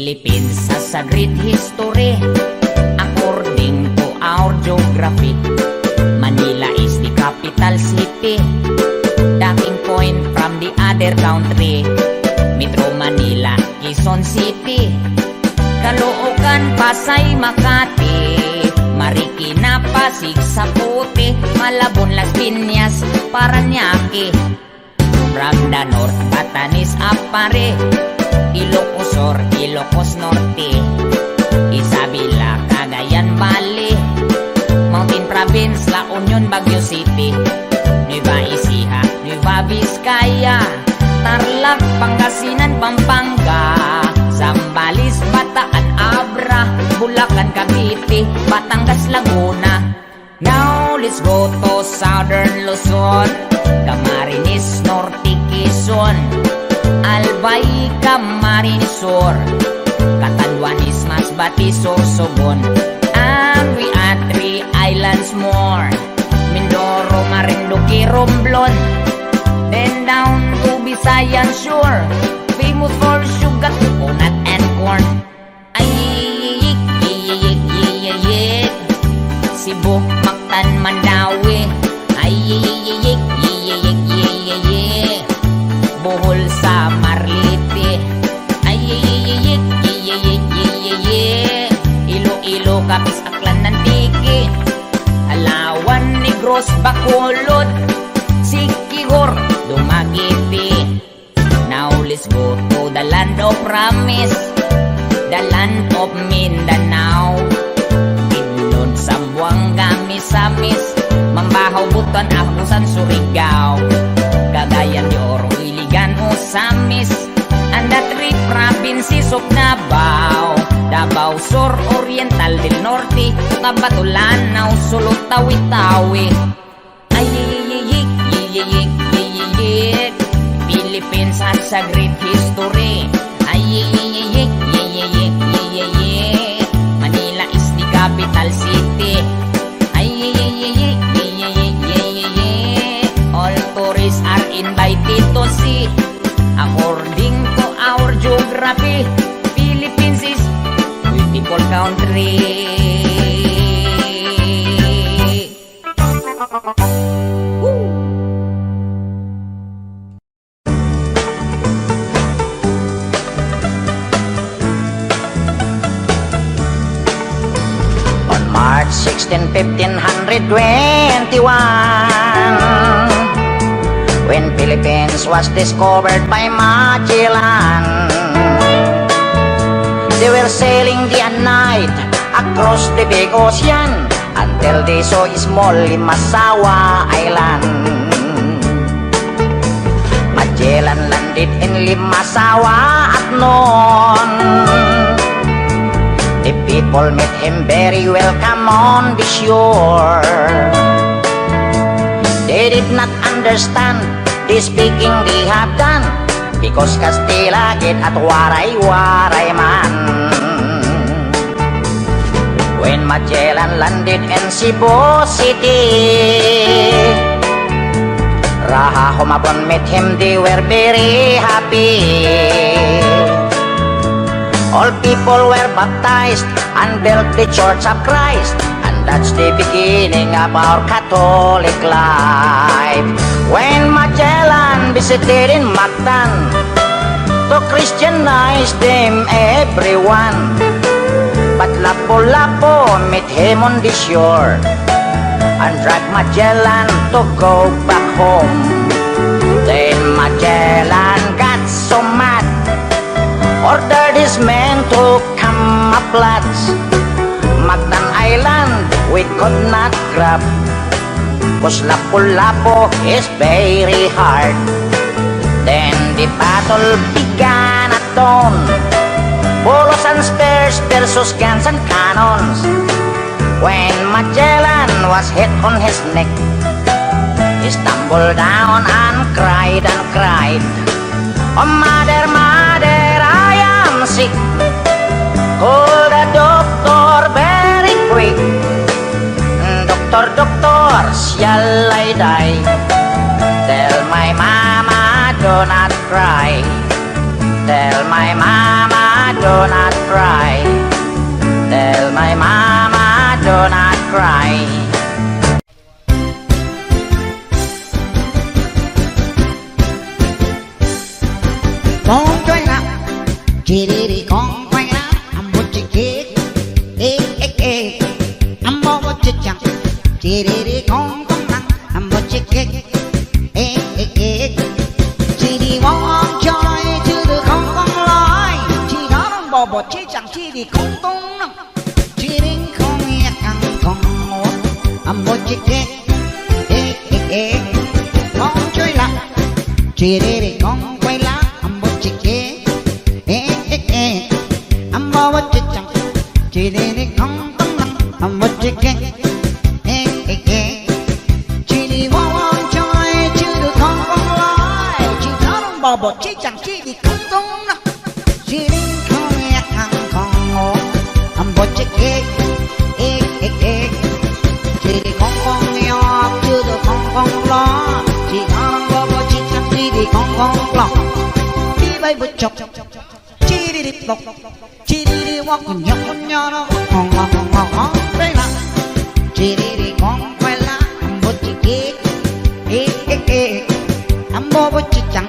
Philippines has a great history. According to our geography, Manila is the capital city. Docking point from the other country, Metro Manila, Quezon City, Caloocan, Pasay, Makati, Marikina, Pasig, Saputi, Malabon, Las Piñas, Parañaque. From the north, Batanes, Apare, Ilocos Sur, Ilocos Norte, Isabela, Cagayan Valley, Mountain Province, La Union, Baguio City, Nueva Ecija, Nueva Vizcaya, Tarlac, Pangasinan, Pampanga, Zambales, Bataan, Abra, Bulacan, Cavite, Batangas, Laguna. Now let's go to Southern Luzon, Camarines Norte, Quezon, Albay, Camarines Sur, Catanduanes, Masbate, Sorsogon, and we add 3 islands more: Mindoro, Marinduque, Romblon, then down to Visayan Shore, famous for sugar, coconut, and corn. Ayik, yiyik, yiyik, Cebu, Mactan, Mandawi, ayik, yiyik, yiyik, Bohol, Samarlite, ayik, yiyik, yiyik, Iloilo, Capiz, Aklan, Antique, Alawan, Negros, Bacolod, Siquijor, Dumaguete. Now let's go to the land of promise, the land of Mindanao, Bidlon, Zamboanga, Misamis, Mambahaw, Butuan, Agusan, Surigao, Cagayan de Oro, Iligan, Osamis, and the 3 provinces of Davao, Davao Sur, Oriental del Norte, Cotabato, Lanao, Sulu, Tawi-Tawi. Ayik, yiyik, yiyik, Philippines has a great history. Ayik, yiyik, yiyik, Manila is the capital city. Ayik, yiyik, yiyik, all tourists are invited to see. According to our geography, Philippines is a beautiful country. On March 16, 1521, when Philippines was discovered by Magellan, they were sailing day and night across the big ocean until they saw a small Limasawa Island. Magellan landed in Limasawa at noon. The people met him very welcome on the shore. They did not understand the speaking they have done, because Castilla get at waray-waray man. When Magellan landed in Cebu City, Raha Humabon met him, they were very happy. All people were baptized and built the Church of Christ, and that's the beginning of our Catholic life. When Magellan visited in Mactan to Christianize them everyone, but Lapu-Lapu met him on the shore and dragged Magellan to go back home. Then Magellan got so mad, ordered his men to camouflage Mactan Island we could not grab, cause Lapu-Lapu is very hard. Then the battle began at dawn, bolos and spears versus guns and cannons. When Magellan was hit on his neck, he stumbled down and cried and cried, "Oh mother, mother, I am sick. Call the doctor very quick. Doctor, doctor, shall I die? Tell my mama do not cry. Tell my mama do not cry. Tell my mama, do not cry. Con quay lại, chị đi con quay lại, một chiếc ghế, một chiếc chẳng, chị đi con nặng, một chiếc ghế, chị đi mong chơi chứ được không con lái, chị đó đang bỏ chiếc chẳng, chị đi không tung nặng, chị đi không nghe căng con một chiếc ghế, con chơi lại, chị đi con quay lại. Một chiếc chẳng chỉ đi không tấm lăng một chiếc ghế chỉ đi mong chơi chứ được không con lái chỉ tháo đông bò một chiếc chẳng chỉ đi không tấm lăng chỉ đi không nghe thằng con ngộ một chiếc ghế chỉ đi không con nhỏ chứ được không con lo chỉ tháo đông bò một chiếc chẳng chỉ đi không con lo đi bay một chọc chỉ đi lọc chỉ đi walk con nhỏ nó ngon đây là chỉ đi con quay lá một chiếc ghế một chiếc chẳng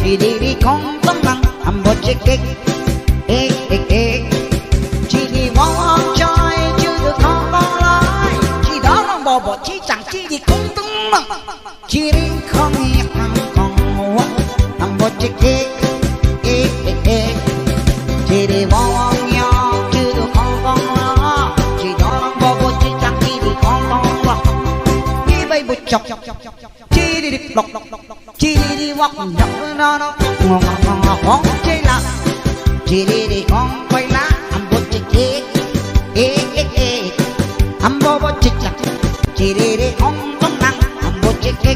chỉ đi con tấm lăng một chiếc ghế chỉ đi walk chơi chứ được không con lái chỉ đó nó bỏ chiếc chẳng chỉ đi con tấm lăng chỉ đi không nghe thằng con ngủ một chiếc ghế chỉ đi mong nhau chứ được không con lo chỉ đó đang bỏ một chiếc chẳng chỉ đi con lo đi bay một chọc chỉ đi lọc chỉ đi walk nhọc nó ngon chơi là chỉ đi con quay lá một chiếc ghế bỏ một chiếc chẳng chỉ đi không tấm lăng một chiếc ghế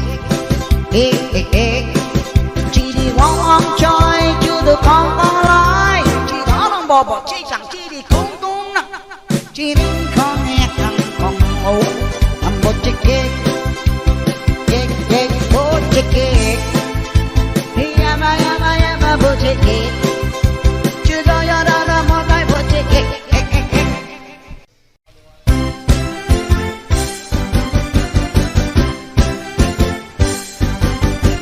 chỉ đi mong chơi chứ được không con lái bỏ chiếc chẳng chỉ đi không tung nặng chỉ đi không nghe thằng con ngủ một chiếc ghế một chiếc ghế một chiếc ghế chưa đâu một cái một chiếc ghế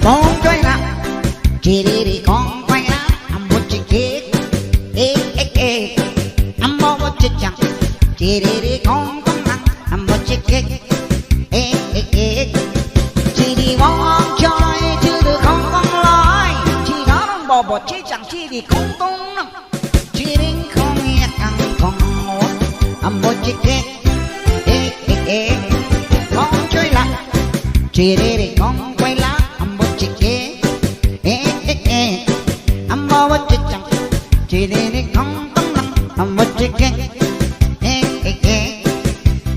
con quay lại chỉ đi con quay lại một chiếc ghế một chiếc chẳng chỉ đi không tấm lăng một chiếc ghế chỉ đi mong chơi chứ được không con lái chỉ đó đang bỏ một chiếc chẳng chỉ đi không tung nặng chỉ đi không nghe thằng con ngủ một chiếc ghế con chơi lại chỉ đi con quay lá một chiếc ghế một chiếc chẳng chỉ đi không tấm lăng một chiếc ghế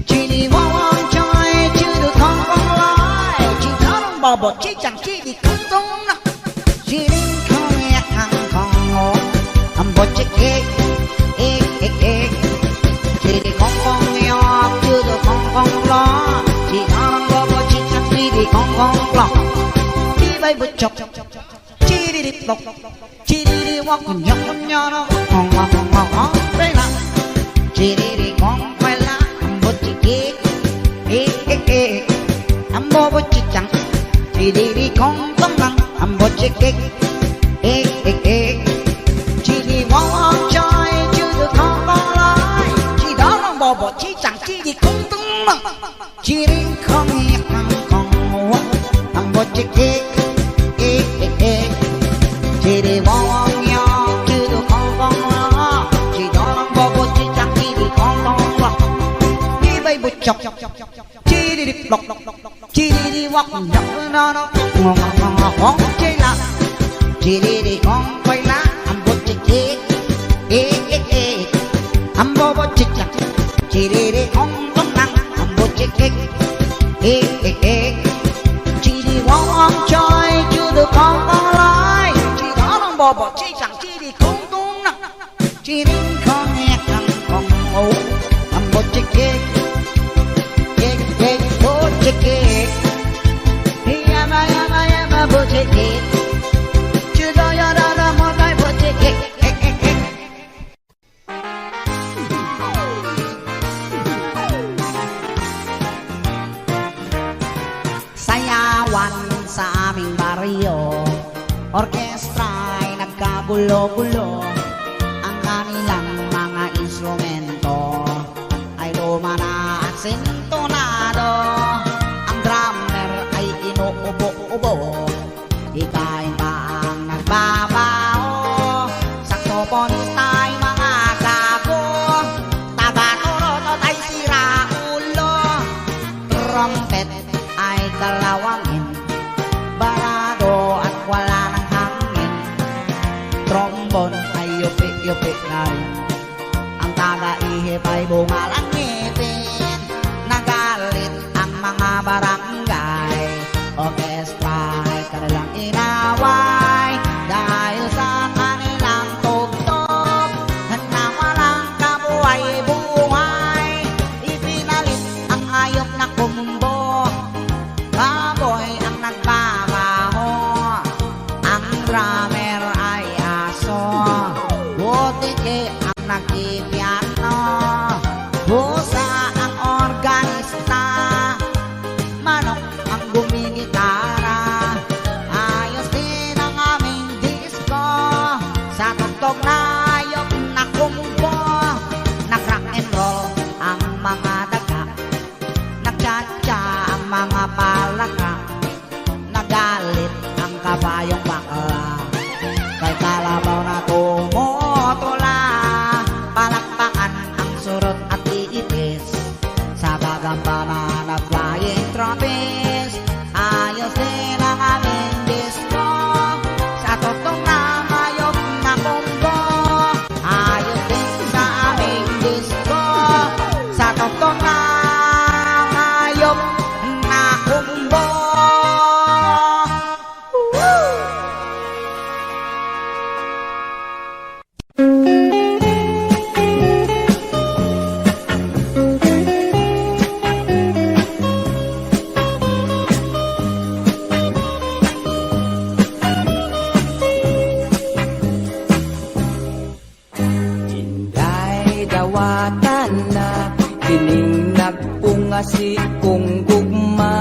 chỉ đi mong chơi chứ được không con lái chỉ tháo đông bò một chiếc chẳng chỉ đi không tung nặng chỉ đi không nghe thằng con ngủ một chiếc ghế chỉ đi con nhỏ chứ được không lo chỉ tháo đông bò một chiếc chẳng chỉ đi không lo đi bay một chọc chỉ đi lọc chỉ đi walk con nhỏ nó ngon đây là chỉ đi con quay lá một chiếc ghế một chiếc chẳng chỉ đi con tấm lăng một chiếc ghế chỉ đi mong chơi chứ được không con lái chỉ đó đang bỏ chiếc chẳng chỉ đi không tấm lăng chỉ đi không nghe thằng con ngủ một chiếc ghế chỉ đi mong nhau chứ được không con lo chỉ đó đang bỏ một chiếc chẳng chỉ đi con lo đi bay một chọc chỉ đi lọc chỉ đi walk nhọc nó ngon chơi là chỉ đi con quay lá một chiếc ghế một chiếc chẳng chỉ đi không tấm lăng một chiếc ghế chỉ đi mong chơi chứ được không con lái chỉ đó đang bỏ chiếc chẳng chỉ đi không tung nặng chỉ đi không nghe thằng con ngủ một chiếc ghế một chiếc ghế một chiếc ghế chưa đâu một cái một chiếc ghế larawan sa aming baryo. Orkestra'y nagkagulo-gulo, ang kanilang mga instrumento ay luma na at sintonado. Ang drummer ay inuubo-ubo, hikain pa ang nagbabaho. Saxophonista ay mga gago, taga-turotot ay siraulo. Trumpet ay dalawangin, barado at wala ng hangin. Trombone ay yupi-yupi na rin, ang taga-ihip ay bungalang ngipin. Nagalit ang mga barangay, orkestra ay kanilang inaway. Dahil sa kanilang tugtog na walang kabuhay-buhay, ipinalit ang hayop na kumbo, baboy ang nagbabaho. Ang drummer ay aso, butike ang nagpipiano. Busa ang organista, manok ang gumigitara. Ayos din ang aming disco, sa tugtog na hayop na kumbo. Nag-rock and roll ang mga daga, nagtsatsa ang mga palaka. Nagalit ang kabayong bakla, kay kalabaw na tumutula. Palakpakan ang surot at iipis, sa gagampanan na flying trapeze. Ayos din ang aming disco, sa tugtog na hayop na kumbo. Ayos din sa aming disco, sa tugtog na hayop na kumbo. Inday dawatan na kining nagpunga si kong gugma,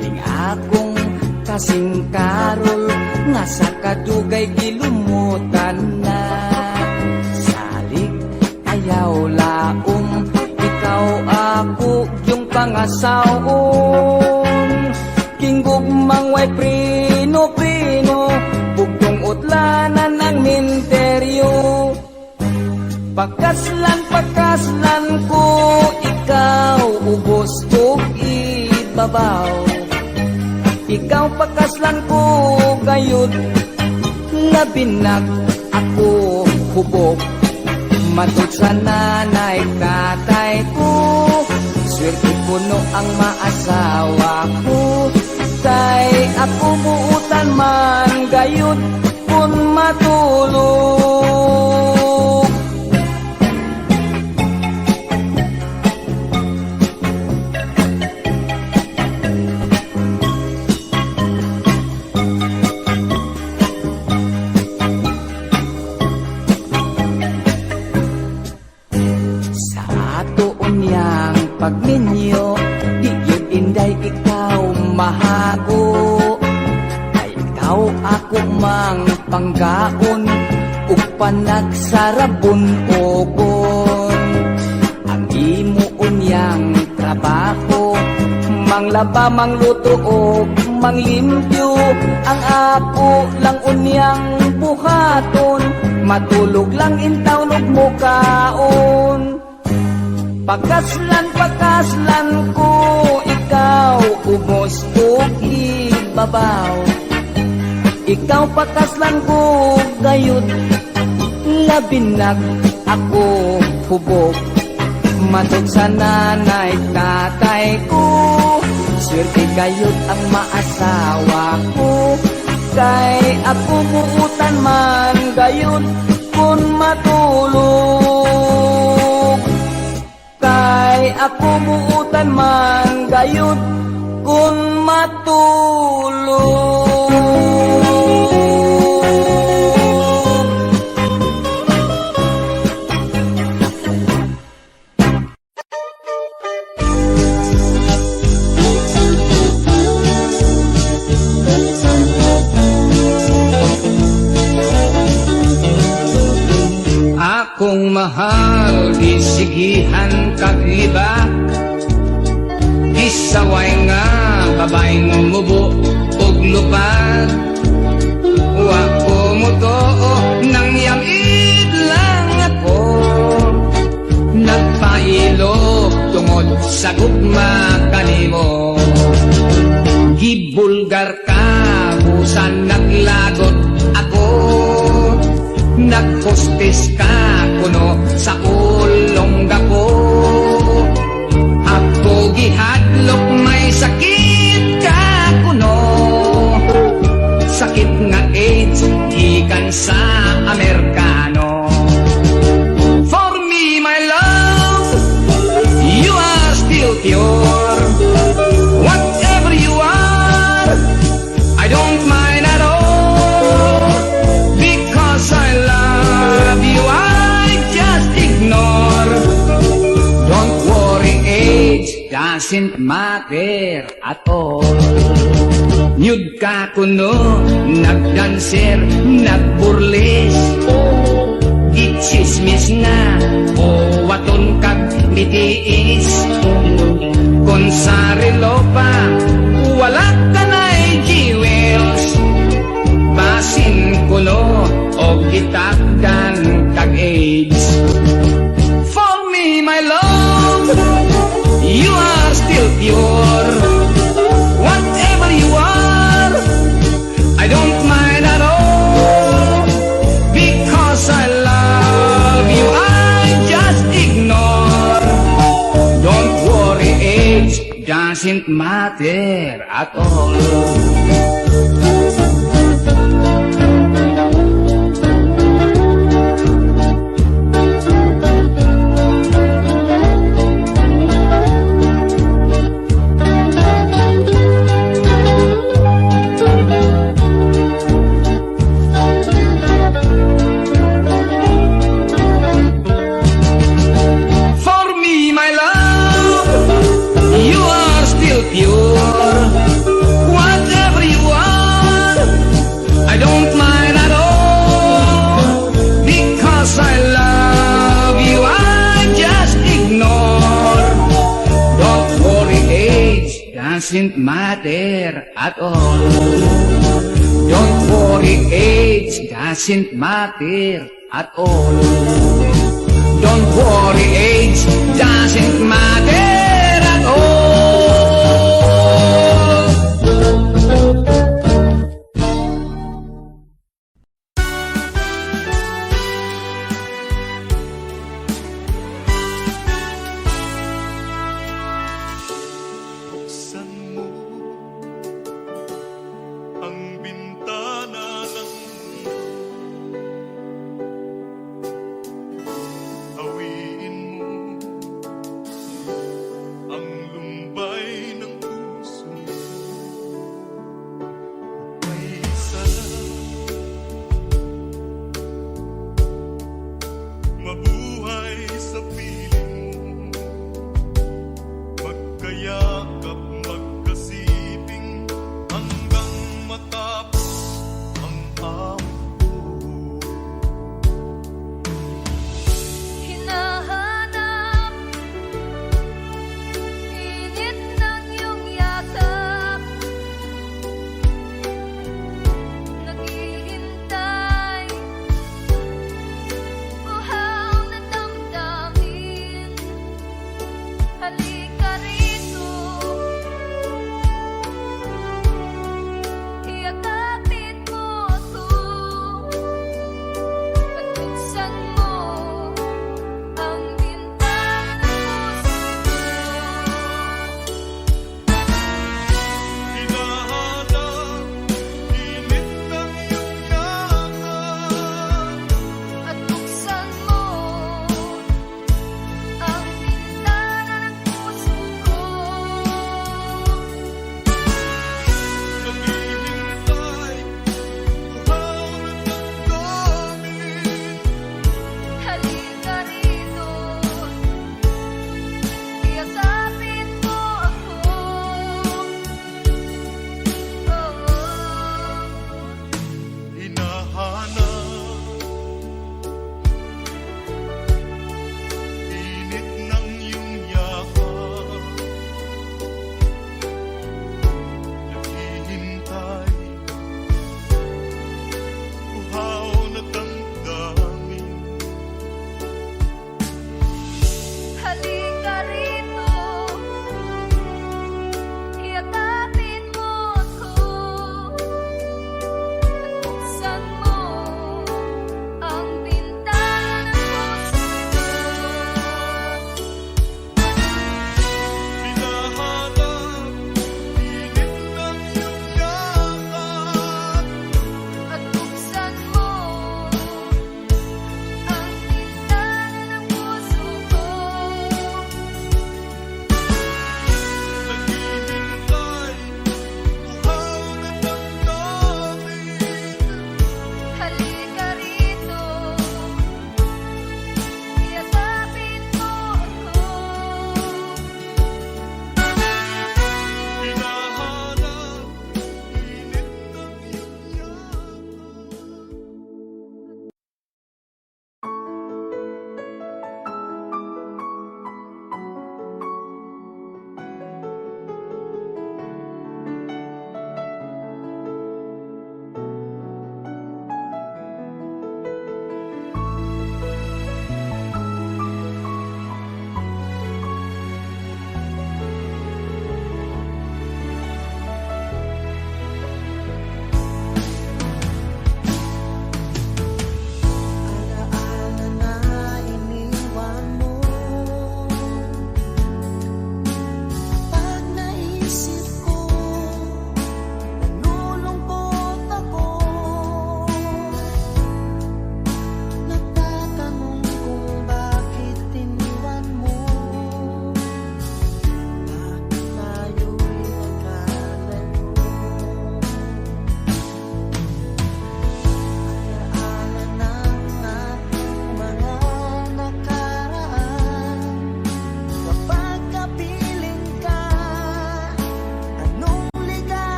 ning akong kasing karol nga sa kadugay gilumutan na. Salig ayaw laom, ikaw ako yung pangasawon. Kinggugmang way prino-prino, bugtong utlanan ng minteryo. Pagkaslan ko, ikaw ubos ko ibabaw. Ikaw pagkaslan ko gayud, labinag ako hubog. Matod sa nanay tatay ko, swerte puno ang maasawa ko. Tay ako buutan man gayud kun matulog. Sa atoon niyang pagminyo, di yun inday ikaw mahago. Ay ikaw ako mang panggaon, ug panagsarabon ogon. Ang imo unyang trabaho, manglaba, mangluto o manglimpyo. Ang ako lang unyang buhaton, matulog lang intawnog mo kaon. Pagkaslan ko, ikaw ubos o ibabaw. Ikaw pagkaslan ko gayud, labinag ako hubog. Matod sa nanay tatay ko, swerte gayud ang maasawa ko. Kay ako buutan man gayud kun matulog. Kay ako buutan man gayud kun matulog. mahal, isigihan kagiba. Isaway nga, babaeng mubo og lupad. Wako mo to, nang yamid lang ako. Nagpailog tungod sa gugma kanimo. Gibulgar ka, busan naglagot ako. Nagpostis ka, kuno sa ulong ko. Ako gihadlok, may sakit ka kuno. Sakit nga AIDS, gikan sa Amerikano. For me, my love, you are still pure. Whatever you are, I don't mind at all. Because I love you, I just ignore. Don't worry, age doesn't matter at all. Nyud ka kuno, nagdanser, nagburles. Gichismis nga, o waton kag mitiis. Kung sa relo pa, wala ka na'y jewels. Basin kuno, o gitakdan kag AIDS. For me, my love, you are still pure. Whatever you are, I don't mind at all. Because I love you, I just ignore. Don't worry, age doesn't matter at all. Doesn't matter at all. Don't worry, age doesn't matter at all. Don't worry, age doesn't matter at all.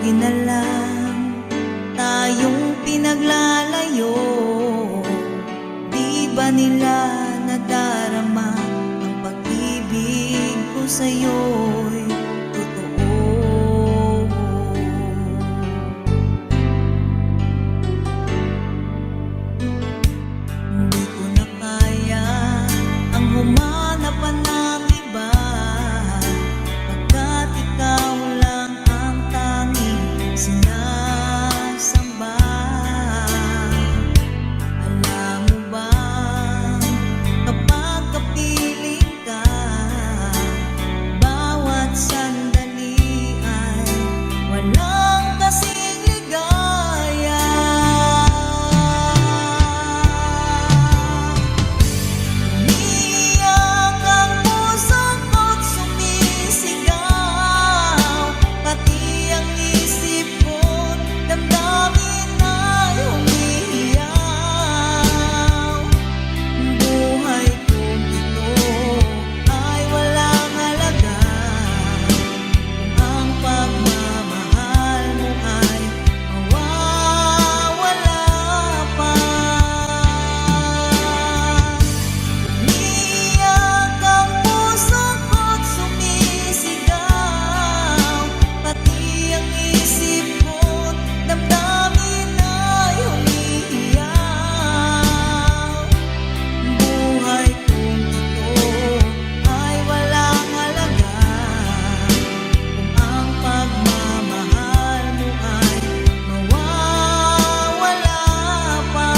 Lagi na lang tayong pinaglalayo. Di ba nila nadarama ang pag-ibig ko sa'yo'y totoo? Hindi ko na kaya ang humanap pa ng iba, pagkat ikaw lang ang tanging sinasamba. Alam mo ba, kapag kapiling ka, bawat sandali ay walang kasing ligaya. Umiiyak ang puso ko't sumisigaw, pati ang isip ko't damdamin ay umiiyaw. Buhay kong ito ay walang halaga kung ang pagmamahal mo ay mawawala pa. Umiiyak ang puso ko't sumisigaw, pati ang isip ko't damdamin ay umiiyaw. Buhay kong ito ay walang halaga kung ang pagmamahal mo ay mawawala pa.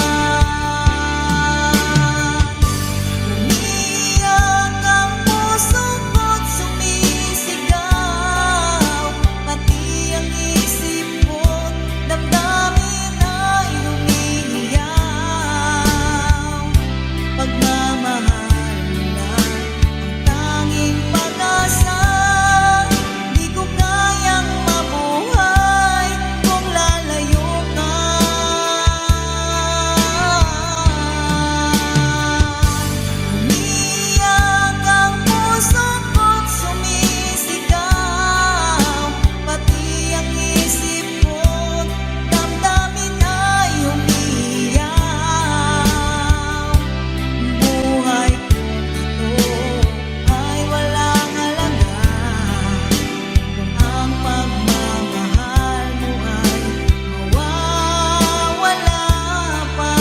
Umiiyak ang puso ko't sumisigaw, pati ang isip ko't damdamin ay umiiyaw. Pagmamahal mo lang ang tanging pag-asa, di ko kayang mabuhay kung lalayo ka. Umiiyak ang puso ko't sumisigaw, pati ang isip ko't damdamin ay umiiyaw. Buhay kong ito ay walang halaga kung ang pagmamahal mo ay mawawala pa.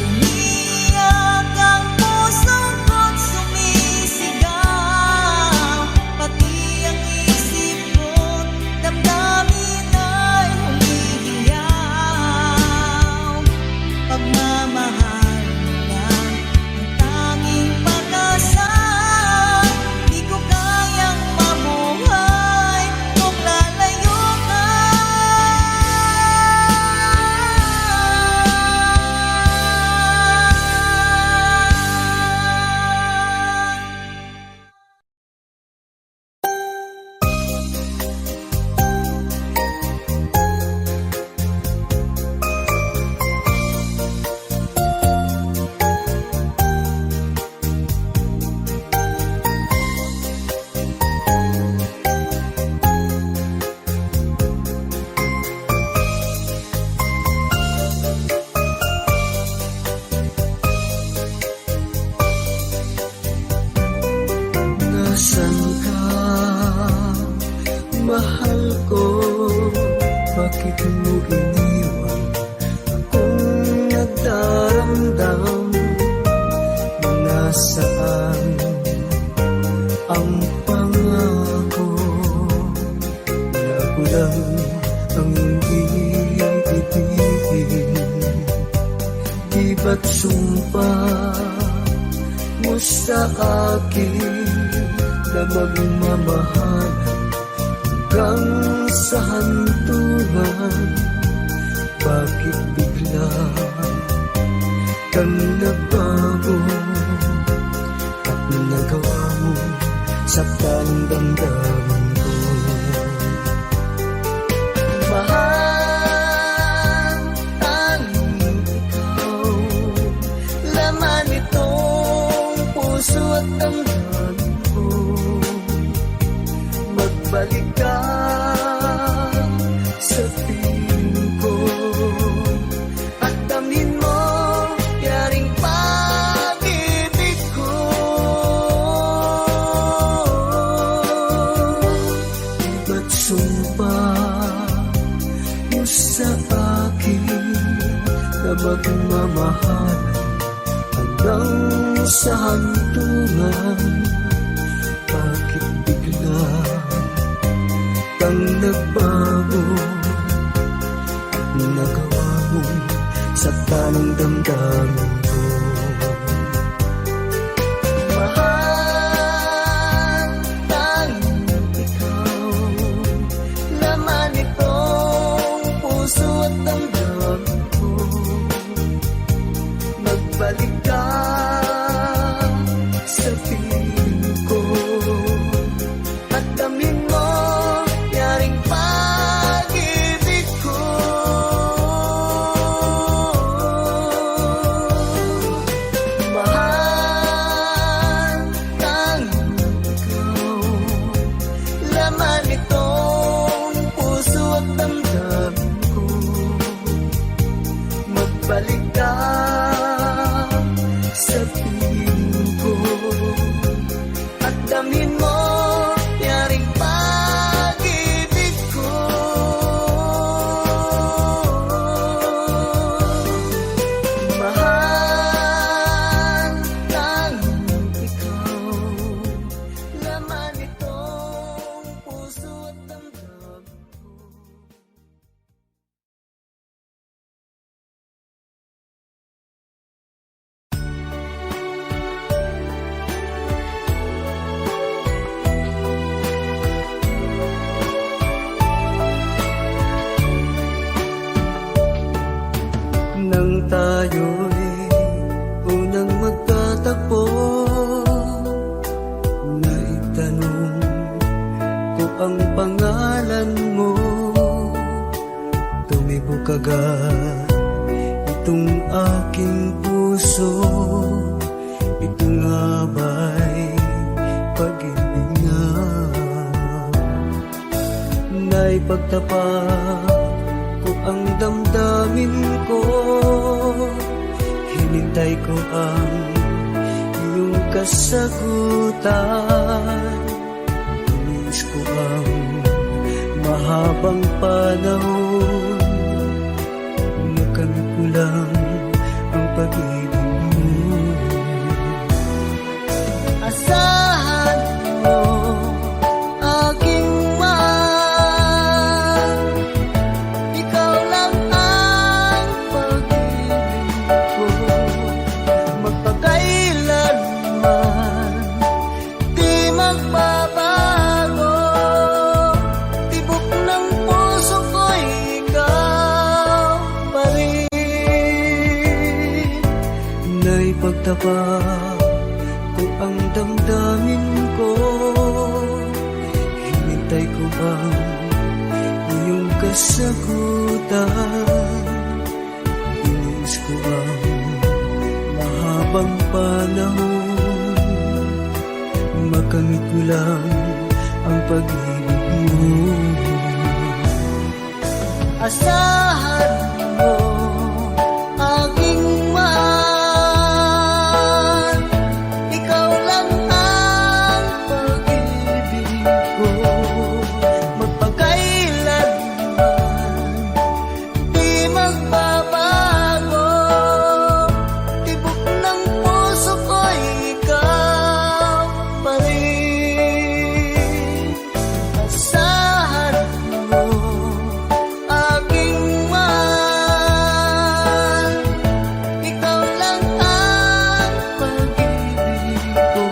Umiiyak ang puso ko't sumisigaw, pati ang isip ko't damdamin ay umiiyaw. Pagmamahal mo lang ang tanging pag-asa, di ko kayang mabuhay kung lalayo ka. Nasaan ka, mahal ko? Bakit mo iniwan akong nagdaramdam? Nasaan ang pangako na ako lang ang hindi ibigin? Di ba't sumpa mo sa akin na magmamahalan hanggang sa hantungan? Bakit bigla kang nagbago at nagawa mo saktan ang damdamin ko? Mahal, tanging ikaw, laman itong puso at damdamin ko. magbalik ka sa piling ko at damhin mo yaring pag-ibig ko. Di ba't sumpa mo sa akin na magmamahalan hanggang sa hantungan? Bakit bigla kang nagbago? Nagawa mong saktan ang damdamin ko. Mahal, tanging ikaw, laman itong puso at damdamin ko. Magbalik ka sa piling ko at damhin mo yaring pag-ibig ko. Mahal, tanging ikaw, laman itong puso at damdamin ko. Magbalik ka sa piling ko at damhin mo yaring pag-ibig ko. Mahal, tanging ikaw, laman itong puso at damdamin ko. Nang tayo'y unang magkatagpo, naitanong ko ang pangalan mo. Tumibok agad itong aking puso. Ito nga ba'y pag-ibig na? Naipagtapat ko ang damdamin ko, hinintay ko ang iyong kasagutan. Inis ko ang mahabang panahon, nakamit ko lang ang pag-ibig mo. Asahan mo aking mahal, ikaw lang ang pag-ibig ko. Magpakailanman di magbabago, tibok ng puso ko'y ikaw pa rin. Naipagtapat ko ang damdamin ko, hinintay ko ang iyong kasagutan. Inis ko ang mahabang panahon, makamit ko lang ang pag-ibig mo. Asahan mo aking mahal, ikaw lang ang pag-ibig ko. Magpakailanman di magbabago, tibok ng puso ko'y ikaw pa rin. Asahan mo aking mahal, ikaw lang ang pag-ibig ko.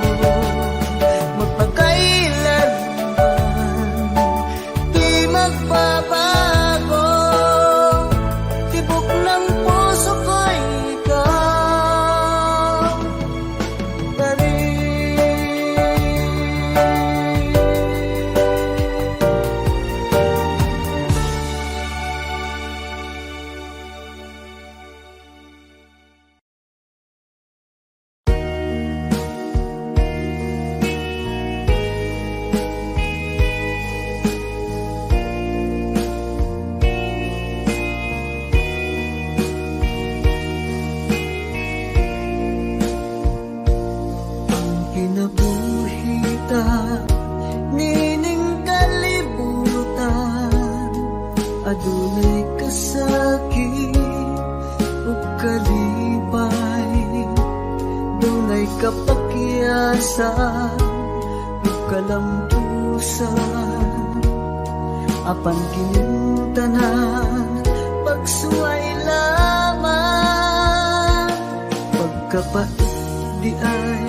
Magpakailanman katapusan ug kalampusan apan kining tanan pagsuway lamang pagkapait di ay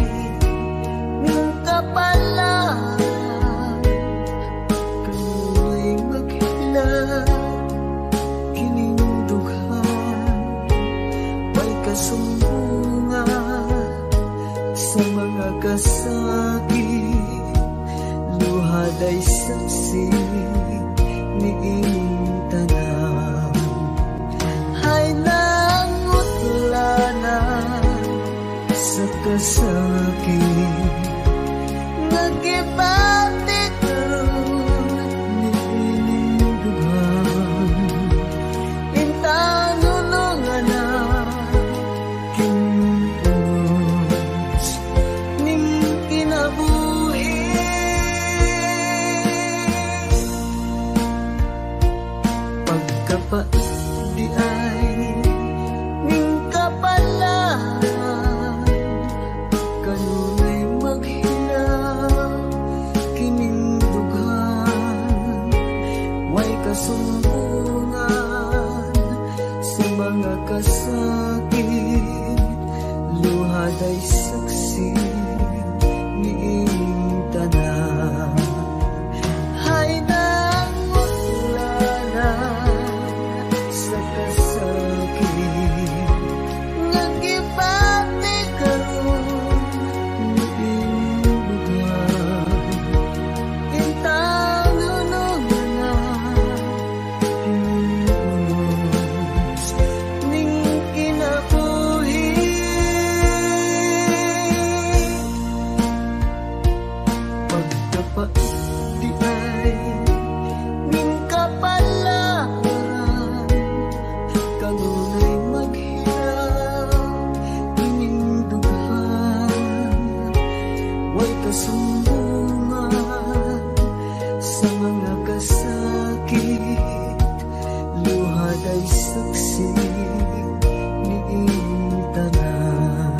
ning kapalan kanu'y maghilang kining dughan may kasumbungan sa mga kasakit luhad ay saksi ni ining tanan ay nangutlanan sa kasakit nagibati karon ni ining dughan intang nulungan na kinunos ning kinabuhi pagkapait di ay ning kapalan kanunay maghilang kining dughan way kasumbungan sa mga kasakit luhad ay saksi ni ining tanan ay nangutlanan sa kasakit nagibati karon ni ining dughan intang nulungan na kinunos ning kinabuhi pagkapait di ay ning kapalan kanunay maghilang ining dughan way kasumbungan sa mga kasakit luhad ay saksi ni ining tanan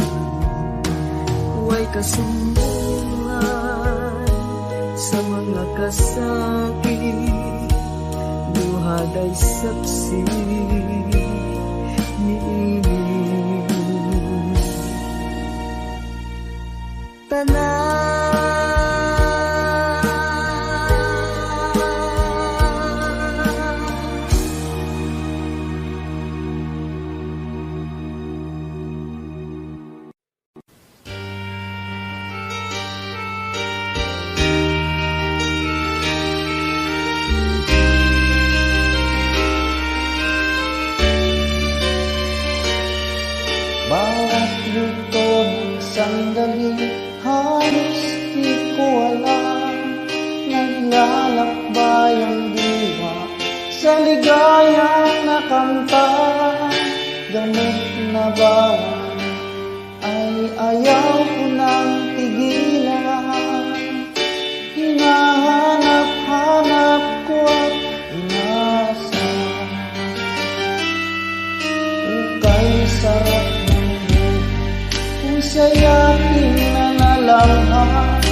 way kasumbungan sa mga kasakit luhad ay saksi ni ining tanan. Bawat luto ng sandali, halos di ko alam. Naglalakbay ang diwa sa ligayang nakanta. Gamit na bawang ay ayaw ko nang tigilan. Hinahanap-hanap ko at inasa. Ukay sarap kung siya'y aking nanalanghan,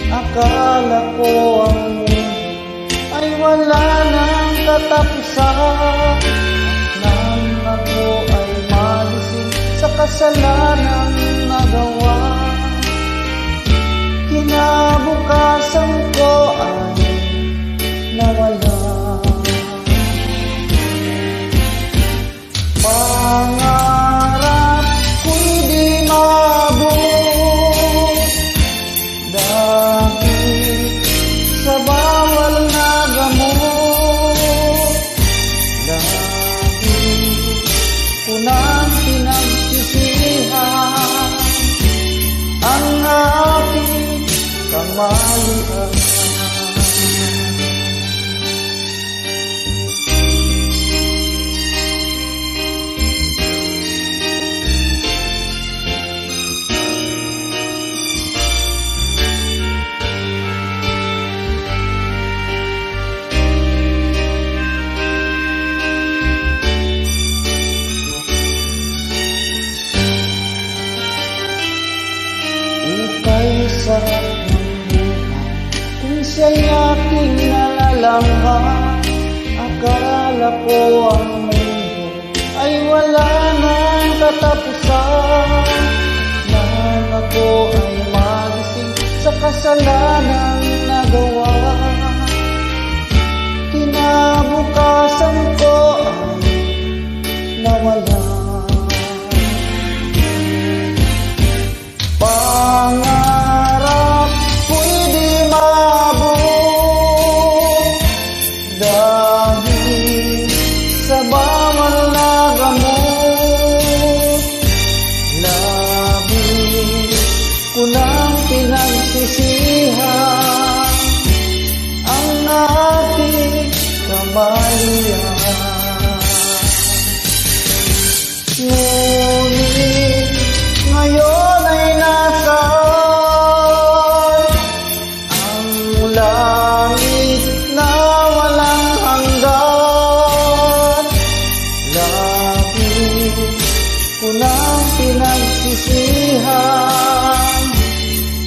akala ko ang mundo ay wala nang katapusan. Nang ako ay magising sa kasalanang nagawa, kinabukasan ko ay nawala. Pangarap ko'y di maabot dahil sa bawal na gamot. Dahil ko nang pinagsisihan ang aking kamali. aking nalalamhan. Akala ko ang mundo ay wala nang katapusan, nang ako ay magising sa kasalanang nagawa. Kinabukasan ko ay nawala. Pangarap ko'y di maabot dahil sa bawal na gamot. Labis ko nang pinagsisihan ang aking kamalian. Ngunit ngayon ay nasaan ang langit na walang hanggan. Labis ko nang pinagsisihan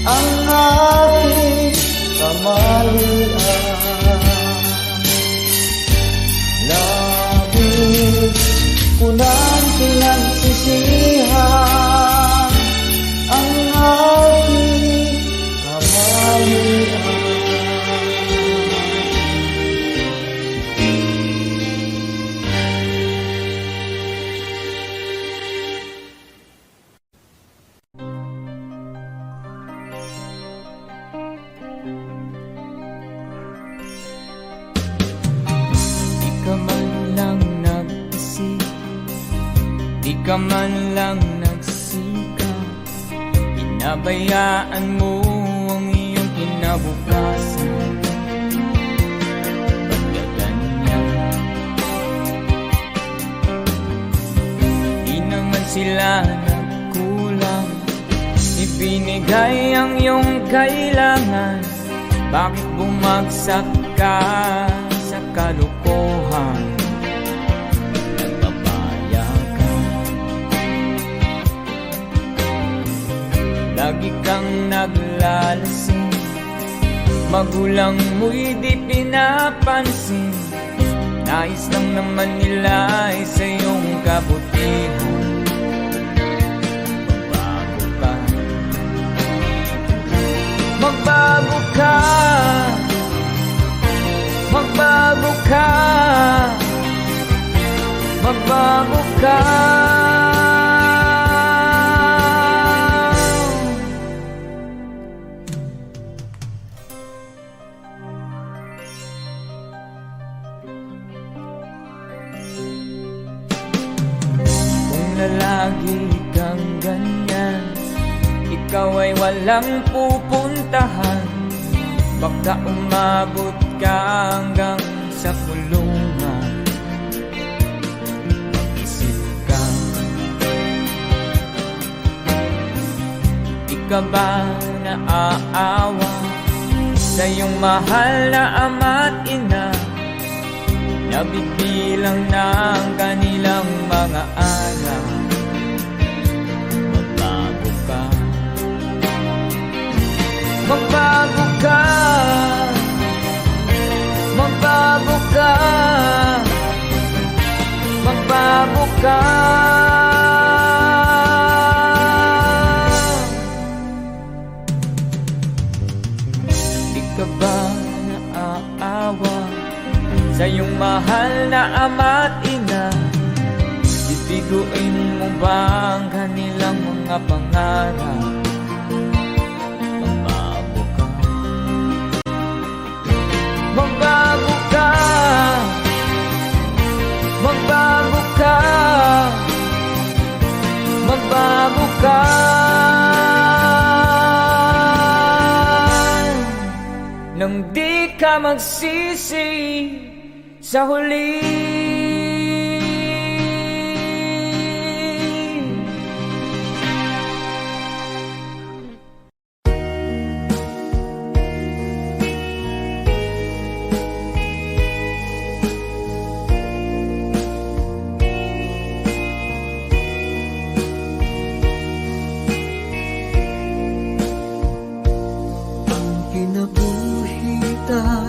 ang aking kamalian. Labis ko nang pinagsisihan ang aking kamalian. Di ka man lang nag-isip, di ka man lang nagsikap, pinabayaan mo ang iyong kinabukasan. Pagkaganyan, di naman sila nagkulang, ibinigay ang iyong kailangan. Bakit bumagsak ka sa kalokohan? Nagpapaya ka, lagi kang naglalasing, magulang mo'y di pinapansin. Nais lang naman nila ay sa iyong kabutihan. Magbago ka, magbago ka, magbago ka. Kung lalagi kang ganyan, ikaw ay walang pupuntahan. Baka umabot ka hanggang sa kulungan. Mag-isip ka, di ka ba naaawa sa iyong mahal na ama't ina? Nabibilang na ang kanilang mga araw. Magbago ka, magbago ka, magbago ka, magbago ka. Di ka ba naaawa sa iyong mahal na ama't ina? Bibiguin mo ba ang kanilang mga pangarap? Magbago ka, magbago ka, magbago ka. Nang di ka magsisi sa huli. Kinabuhi tayo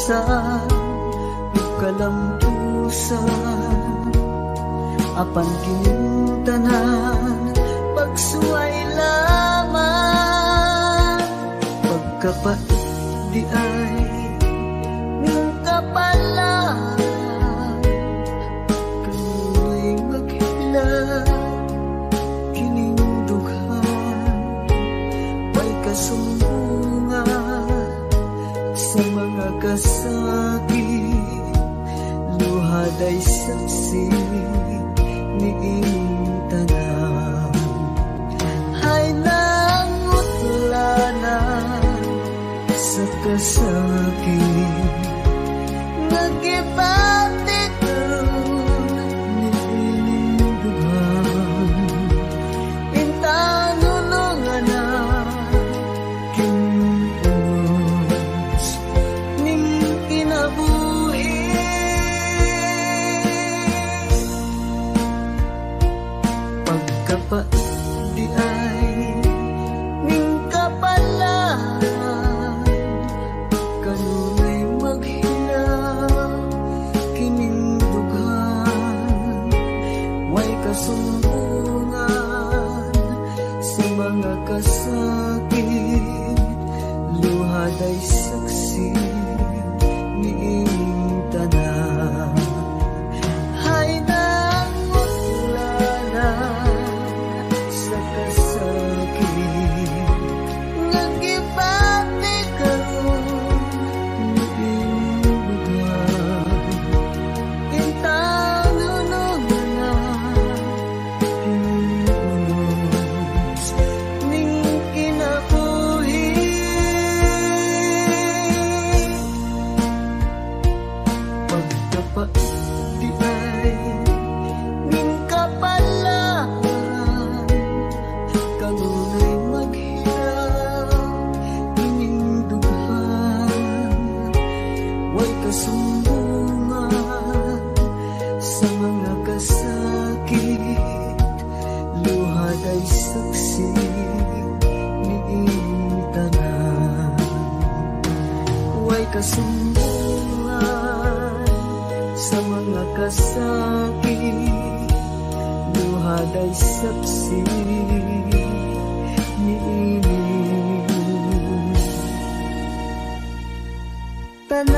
katapusan ug kalampusan apan kining tanan pagsuway lamang pagkapait di ay ning kapalan kanuy maghila kining dughan may kasumbungan sa mga kasakit luhaday saksi ni ining tanan ay nangutlanan sa kasakit nagibatik ni ining dughan intanulungan na kinunos ning kinabuhi pagkapait di ay ning kapalan kanunay maghilaw kining dughan way kasumbungan sa mga kasakit luhaday saksi ni ining tanan ay nangutlanan sa kasakit nagibatik ni ining dughan intanulungan na kinunos ning kinabuhi pagkapait di ay ning kapalan kanunay maghilaw kining dughan way kasumbungan sa mga kasakit luhaday saksi ni ining tanan way kasumbungan sa mga kasakit luhaday saksi ni ining tanan.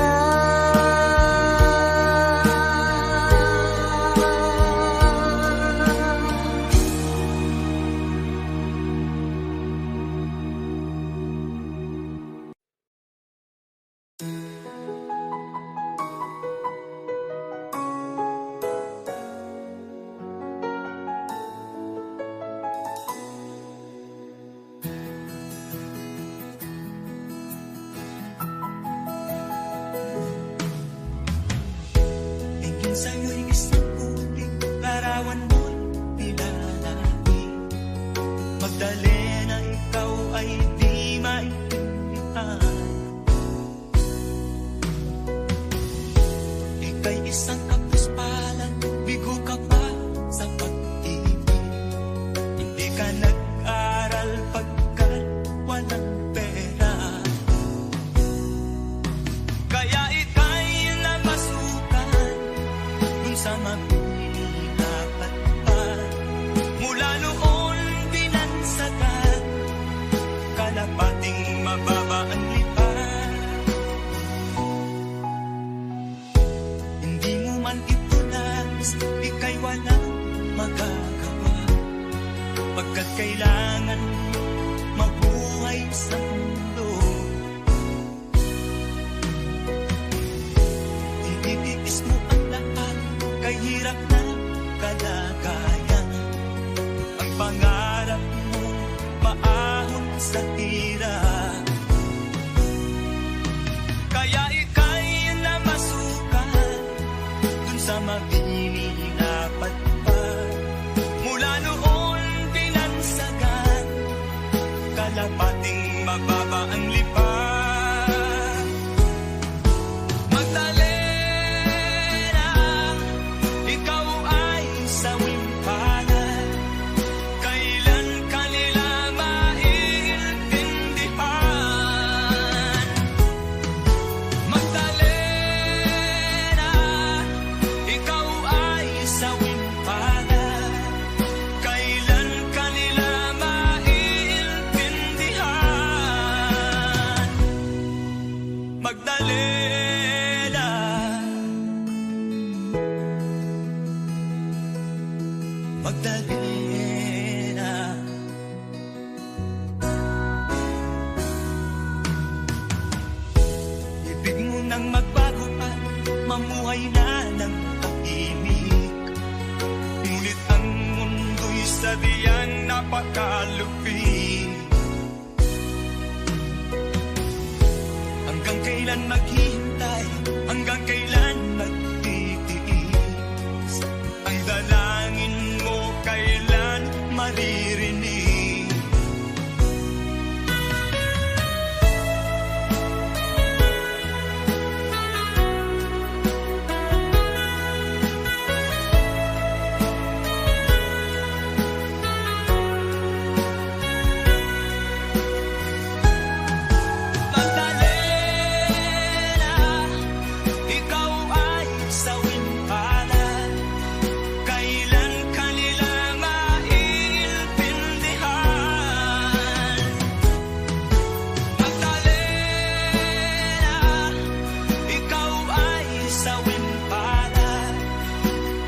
Tingin sa'yo'y isang puting larawan mo'y nilalaki. Magdali na ikaw ay di maintindihan. Ika'y isang kapuspalan, bigo ka pa sa pag-ibig. Hindi ka nag-aral pagkat walang pera. Kaya ika'y namasukan dun sa mapininapat pa. Mula noon binansagan, kalapating mababa ang lipan. Hindi mo man ito nais, ika'y walang magagawa. Pagkat kailangan mo mabuhay sa mundo. Ititiis mo ang lahat, kay hirap na kalagayan. Ang pangarap mo, maahon sa hirap. Kaya ika'y namasukan dun sa mabininapat pa. Mula noon binansagan, kalapating mababa ang lipan. Magdalena, ikaw ay sawing pangan. Kailan kanila maiintindihan? Magdalena, Magdalena. Ibig mo nang magbago pa, mamuhay na ng tahimik. Ngunit ang mundo'y sadyang napakalupit. Hanggang kailan maghihintay, hanggang kailan magtitiis, ang dalangin mo kailan maririnig. Magdalena, ikaw ay sawimpalan. Kailan kanila maiintindihan? Magdalena, ikaw ay sawimpalan.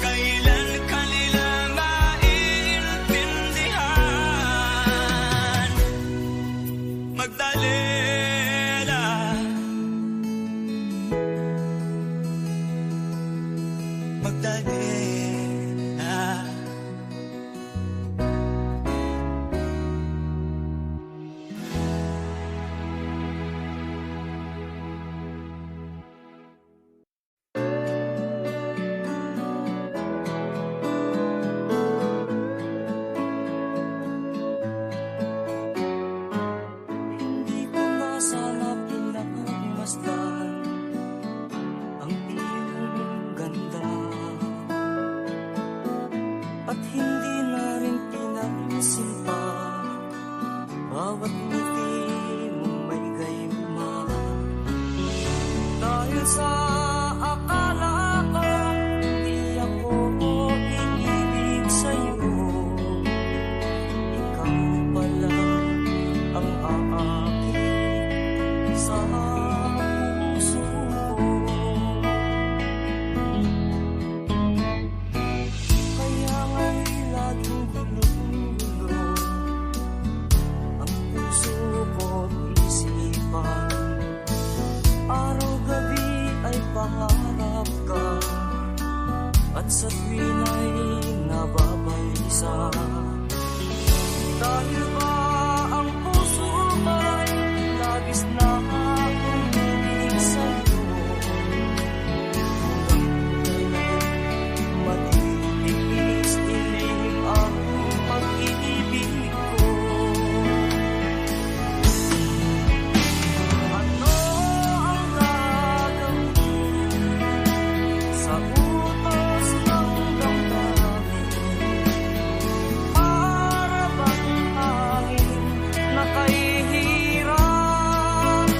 Kailan kanila maiintindihan? Magdalena. Magdalena. Hindi ko na sana pinagmasdan ang iyong ganda, at hindi na rin pinansin pa bawat ngiti mong may gayuma. Dahil sa akala ko hindi ako iibig sa'yo, ikaw pala ang aakit sa puso ko. Kaya nga'y laging gulo-gulo ang puso ko't isipan. Araw-gabi ay pangarap ka, at sa tuwin ay nababalisa. Dahil ba ang puso ko'y labis na umiibig sa'yo, hanggang kailan matitiis-tilim ang pag-ibig ko. Ano ang gagawin sa utos ng damdamin? Para bang hangin na kay hirap?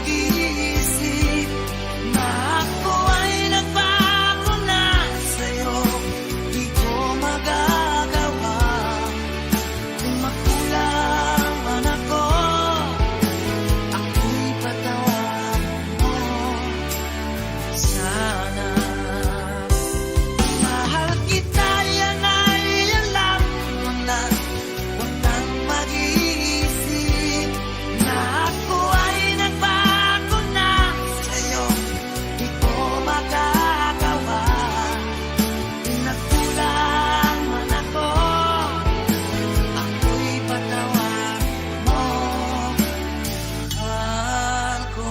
mag-iisip na ako ay nagbago na sa'yo. Di ko magagawa kung makulang man ako. Ako'y patawad mo sana. Mahal kita, yan ay alam mo na. Huwag kang mag-iisip na ako ay nagbago na sa'yo. Di ko magagawa kung nagkulang man ako. Ako'y patawad mo, mahal ko.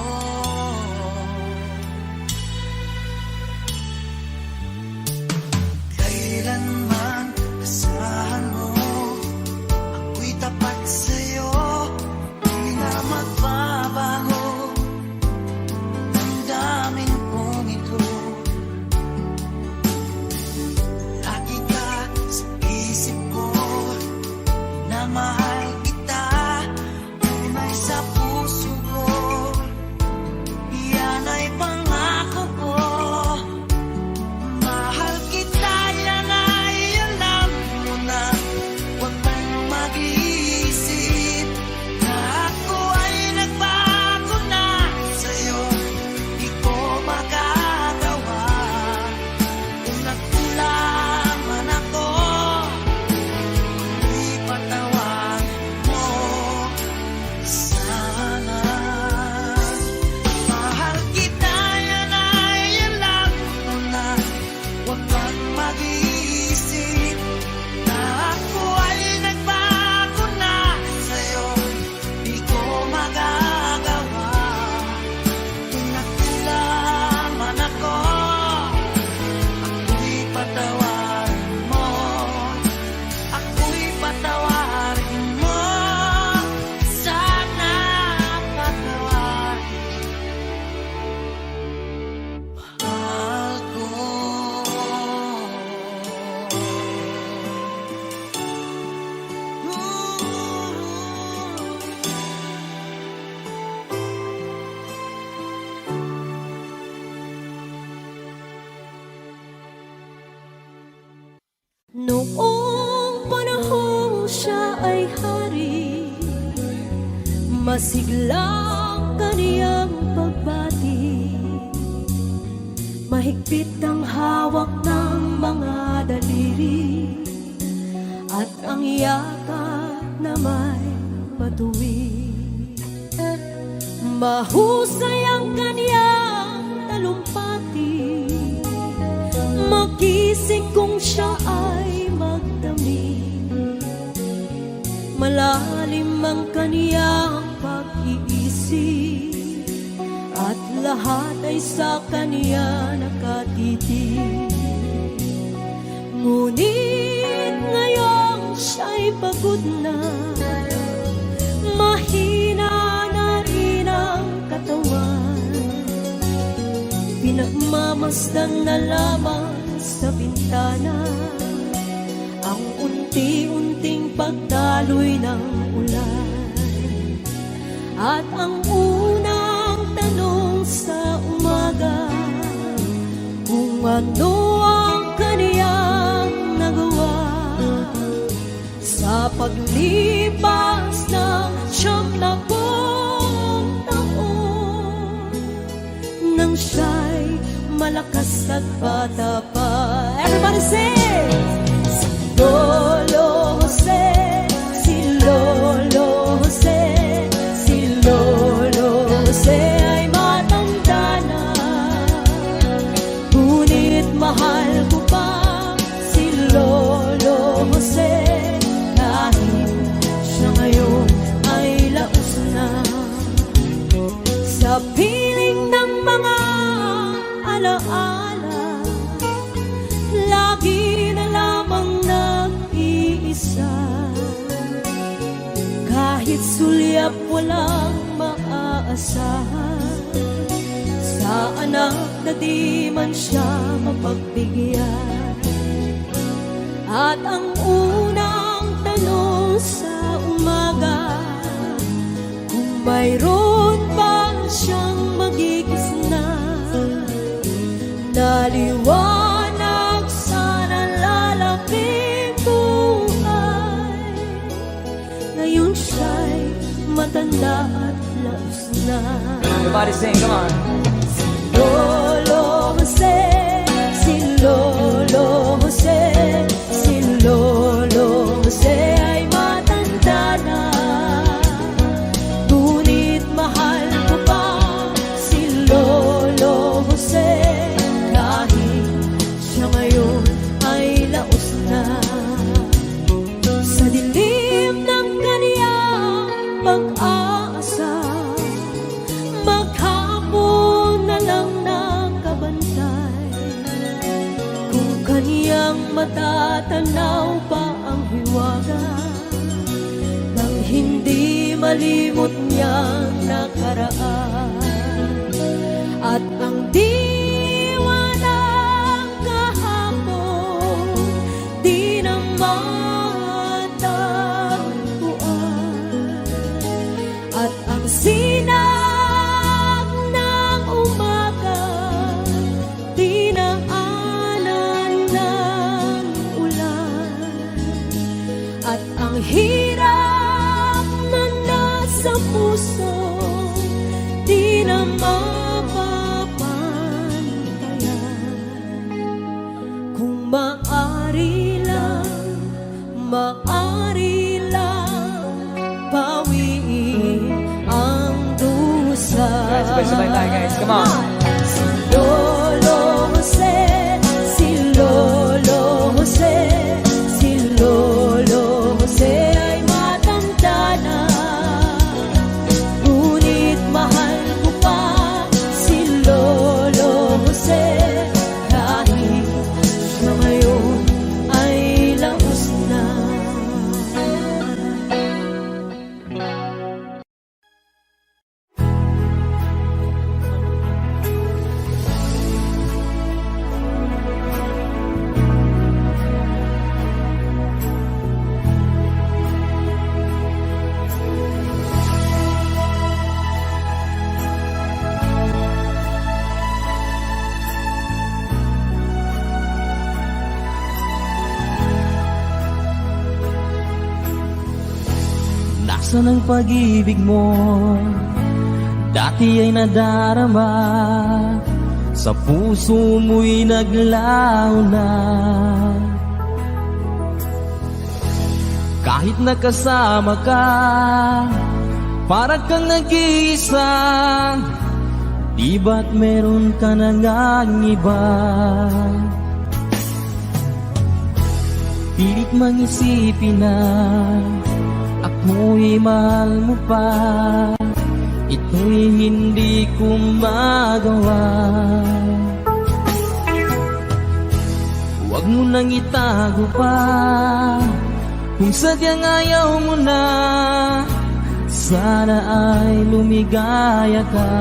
Kailanman asahan mo, ako'y tapat sa'yo. Di na magbabago ang daming kong ito. Lagi ka sa isip ko, na mahal kita, tunay sa puso ko. Yan ay pangako ko. Mahal kita, yan ay alam mo na. Huwag kang mag-iisip na ako ay nagbago na sa'yo. Di ko magagawa kung nagkulang man ako. Ipatawad mo sana. Mahal kita, yan ay alam mo na. Huwag kang mag-iisip na ako ay nagbago na sa'yo. Di ko magagawa kung nagkulang man ako. Ako'y patawarin mo. Ako'y patawarin mo. Sana patawarin mahal ko. Noong panahong siya ay hari, masiglang kaniyang pagbati. Mahigpit ang hawak ng mga daliri, at ang yakap na may matuwid. Mahusay ang kaniyang talumpati, magising kung siya ay magdamig. Malalim ang kaniyang pag-iisip, at lahat ay sa kaniya nakatitig. Ngunit ngayong siya'y pagod na, mahina na rin ang katawan. Pinagmamasdan na lamang sa bintana ang unti-unting pagdaloy ng ulan. At ang unang tanong sa umaga, kung ano ang kaniyang nagawa sa paglipas ng 90 taon, nang siya'y malakas at bata pa. Everybody sing! Si Lolo Jose, si Lolo Jose, si Lolo Jose ay matanda na. Ngunit mahal ko pa si Lolo Jose, kahit siya ngayon ay laos na. Sa piling ng mga alaala, lagi na lamang nag-iisa. Kahit sulyap walang maaasahan, sa anak na di man siya mapagbigyan. At ang unang tanong sa umaga, kung mayroon pa siyang Everybody sing, come on. Lolo Jose, si Lolo Jose, si Lolo Jose ay matanda na. Ngunit mahal ko pa si Lolo Jose, kahit siya ngayon ay laos na. Sa dilim ng kaniyang pag-asa, maghapon na lang nakabantay. Kung kaniyang matatanaw pa ang hiwaga, nang hindi malimot niyang nakaraan. At ang diwa ng kahapon di na matagpuan. At ang sinag ng umaga dinaanan ng ulan. At ang hirap na nasa puso di na mapapantayan. Kung maari lang bawiin ang dusa. Sabay-sabay tayo, guys. Come on. Si Lolo Jose, si Lolo Jose, si Lolo Jose ay matanda na. Ngunit mahal ko pa si Lolo Jose, kahit siya ngayon ay laos na. Nasaan ang pag-ibig mo? Dati ay nadarama, sa puso mo'y naglaho na. Kahit nakasama ka, parang kang nag-iisa. Di ba't meron ka na ngang iba? Pilit mangisipin na ako'y mahal mo pa. Ito'y hindi ko magawa. Huwag mo nang itago pa, kung sadyang ayaw mo na. Sana ay lumigaya ka.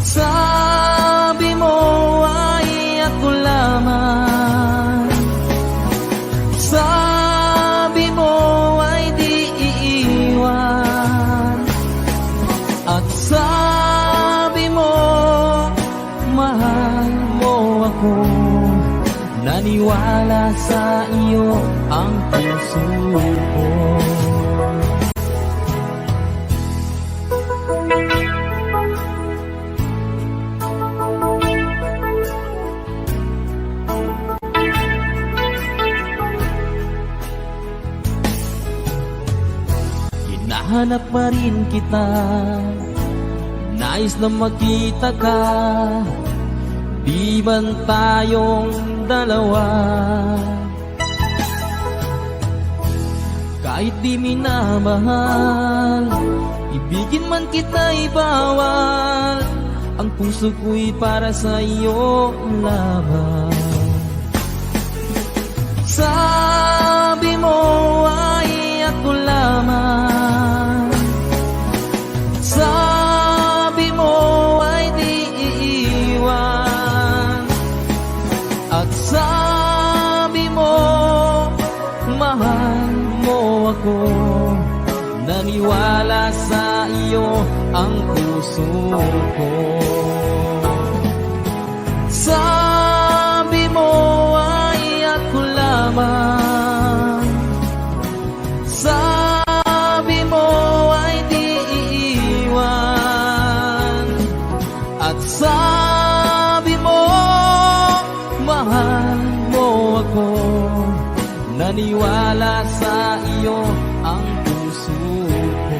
Sabi mo ay ako lamang, sabi mo ay di iiwan, at sabi mo mahal mo ako. Naniwala sa iyo ang puso ko. Hinahanap pa rin kita, nais na makita ka. Di man tayong dalawa, kahit di minamahal, ibigin man kita'y bawal. Ang puso ko'y para sa iyo lamang. Sabi mo ay ako lamang, sabi mo ay di iiwan, at sabi mo mahal mo ako. Naniwala sa iyo ang puso ko. Sabi mo ay ako lamang, sabi mo ay di iiwan, Naniwala sa iyo ang puso ko.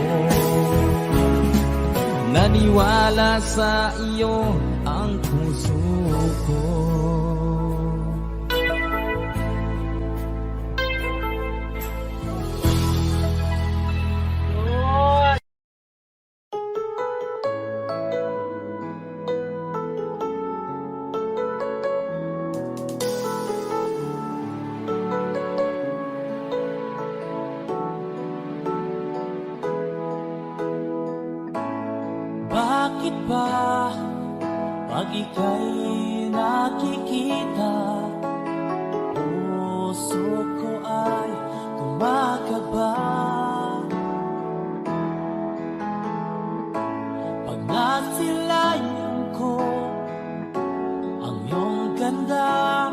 Naniwala sa iyo ang puso ko. Bakit ba pag ika'y nakikita, puso ko ay kumakaba? Pag nasilayan ko ang iyong ganda,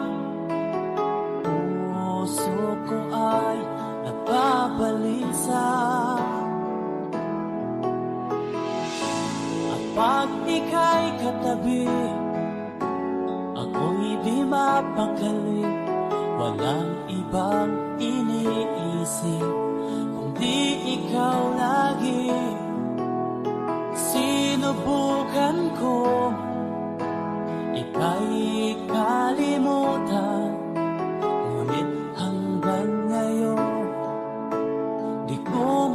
puso ko ay nababalisa. Pag ika'y katabi, ako'y di mapakali. Walang ibang iniisip, kundi ikaw lagi. Sinubukan ko, ika'y kalimutan. Ngunit hanggang ngayon, di ko